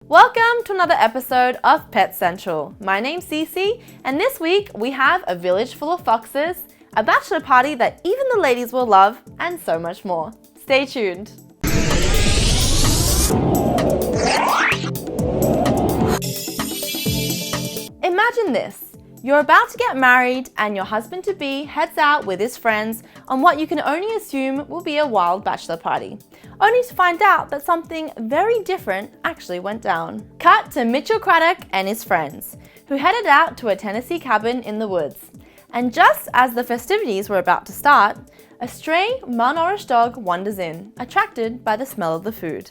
Welcome to another episode of Pet Central. My name's Cece, and this week we have a village full of foxes, a bachelor party that even the ladies will love, and so much more. Stay tuned. Imagine this. You're about to get married and your husband-to-be heads out with his friends on what you can only assume will be a wild bachelor party, only to find out that something very different actually went down. Cut to Mitchell Craddock and his friends, who headed out to a Tennessee cabin in the woods. And just as the festivities were about to start, a stray, malnourished dog wanders in, attracted by the smell of the food.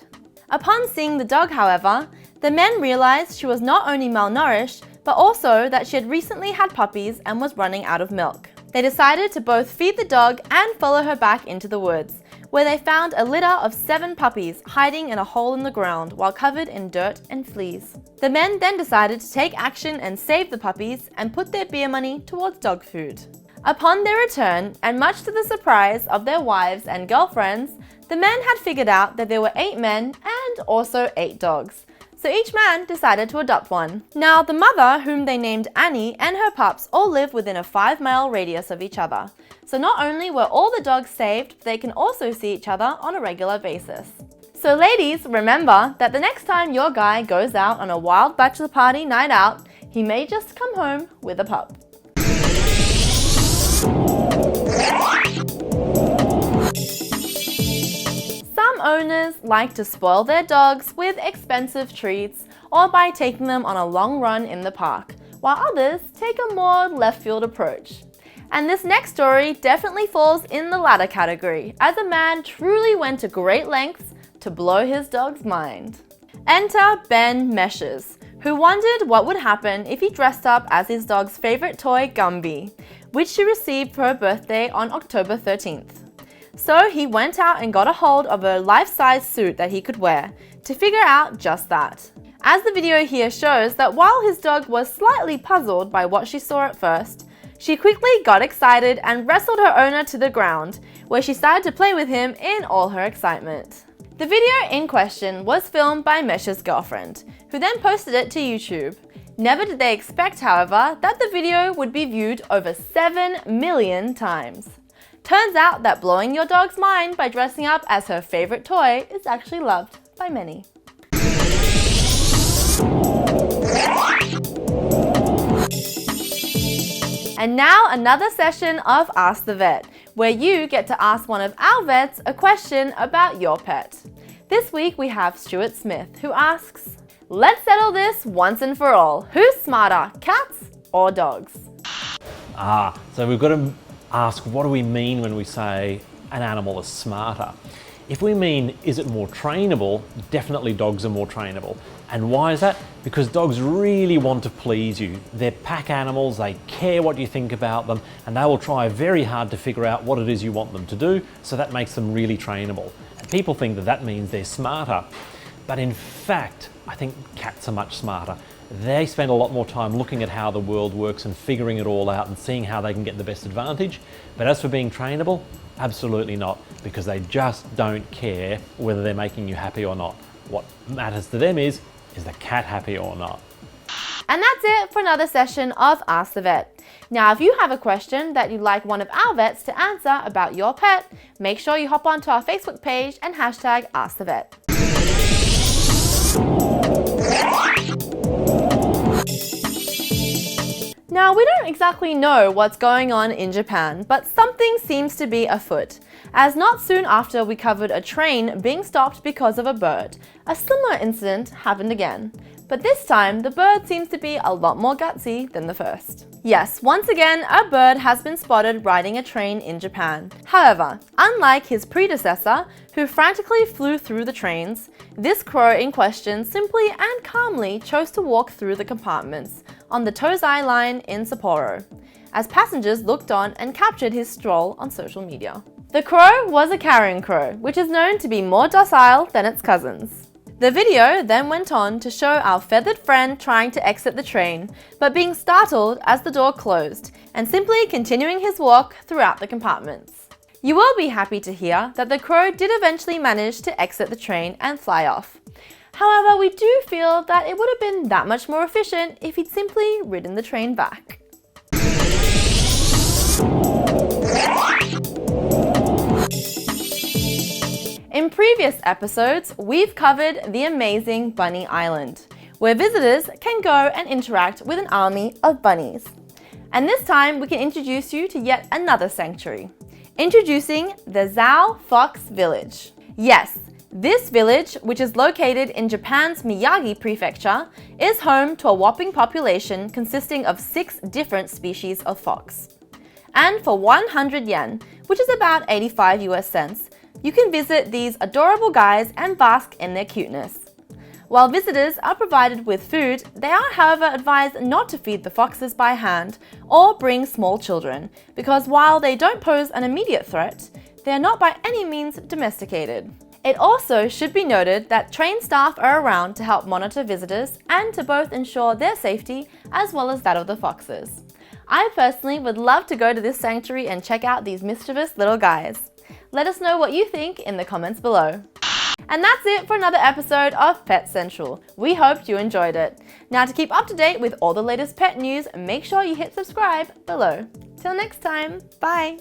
Upon seeing the dog, however, the men realized she was not only malnourished, but also that she had recently had puppies and was running out of milk. They decided to both feed the dog and follow her back into the woods, where they found a litter of 7 puppies hiding in a hole in the ground while covered in dirt and fleas. The men then decided to take action and save the puppies and put their beer money towards dog food. Upon their return, and much to the surprise of their wives and girlfriends, the men had figured out that there were 8 men and also 8 dogs. So each man decided to adopt one. Now, the mother, whom they named Annie, and her pups all live within a 5-mile radius of each other. So not only were all the dogs saved, they can also see each other on a regular basis. So ladies, remember that the next time your guy goes out on a wild bachelor party night out, he may just come home with a pup. Some owners like to spoil their dogs with expensive treats or by taking them on a long run in the park, while others take a more left-field approach. And this next story definitely falls in the latter category, as a man truly went to great lengths to blow his dog's mind. Enter Ben Meshes, who wondered what would happen if he dressed up as his dog's favorite toy, Gumby, which she received for her birthday on October 13th. So he went out and got a hold of a life-size suit that he could wear to figure out just that. As the video here shows, that while his dog was slightly puzzled by what she saw at first, she quickly got excited and wrestled her owner to the ground, where she started to play with him in all her excitement. The video in question was filmed by Mesh's girlfriend, who then posted it to YouTube. Never did they expect, however, that the video would be viewed over 7 million times. Turns out that blowing your dog's mind by dressing up as her favorite toy is actually loved by many. And now another session of Ask the Vet, where you get to ask one of our vets a question about your pet. This week we have Stuart Smith, who asks, let's settle this once and for all. Who's smarter, cats or dogs? So we've got to ask, what do we mean when we say an animal is smarter? If we mean, is it more trainable? Definitely dogs are more trainable. And why is that? Because dogs really want to please you. They're pack animals, they care what you think about them, and they will try very hard to figure out what it is you want them to do, so that makes them really trainable. And people think that that means they're smarter. But in fact, I think cats are much smarter. They spend a lot more time looking at how the world works and figuring it all out and seeing how they can get the best advantage. But as for being trainable, absolutely not, because they just don't care whether they're making you happy or not. What matters to them is the cat happy or not? And that's it for another session of Ask the Vet. Now, if you have a question that you'd like one of our vets to answer about your pet, make sure you hop onto our Facebook page and hashtag Ask the Vet. Now, we don't exactly know what's going on in Japan, but something seems to be afoot, as not soon after we covered a train being stopped because of a bird, a similar incident happened again. But this time, the bird seems to be a lot more gutsy than the first. Yes, once again, a bird has been spotted riding a train in Japan. However, unlike his predecessor, who frantically flew through the trains, this crow in question simply and calmly chose to walk through the compartments on the Tozai line in Sapporo, as passengers looked on and captured his stroll on social media. The crow was a carrion crow, which is known to be more docile than its cousins. The video then went on to show our feathered friend trying to exit the train, but being startled as the door closed, and simply continuing his walk throughout the compartments. You will be happy to hear that the crow did eventually manage to exit the train and fly off. However, we do feel that it would have been that much more efficient if he'd simply ridden the train back. In previous episodes, we've covered the amazing Bunny Island, where visitors can go and interact with an army of bunnies. And this time we can introduce you to yet another sanctuary. Introducing the Zhou Fox Village. Yes, this village, which is located in Japan's Miyagi Prefecture, is home to a whopping population consisting of 6 different species of fox. And for 100 yen, which is about 85 US cents, you can visit these adorable guys and bask in their cuteness. While visitors are provided with food, they are however advised not to feed the foxes by hand or bring small children, because while they don't pose an immediate threat, they are not by any means domesticated. It also should be noted that trained staff are around to help monitor visitors and to both ensure their safety as well as that of the foxes. I personally would love to go to this sanctuary and check out these mischievous little guys. Let us know what you think in the comments below. And that's it for another episode of Pet Central. We hope you enjoyed it. Now, to keep up to date with all the latest pet news, make sure you hit subscribe below. Till next time, bye!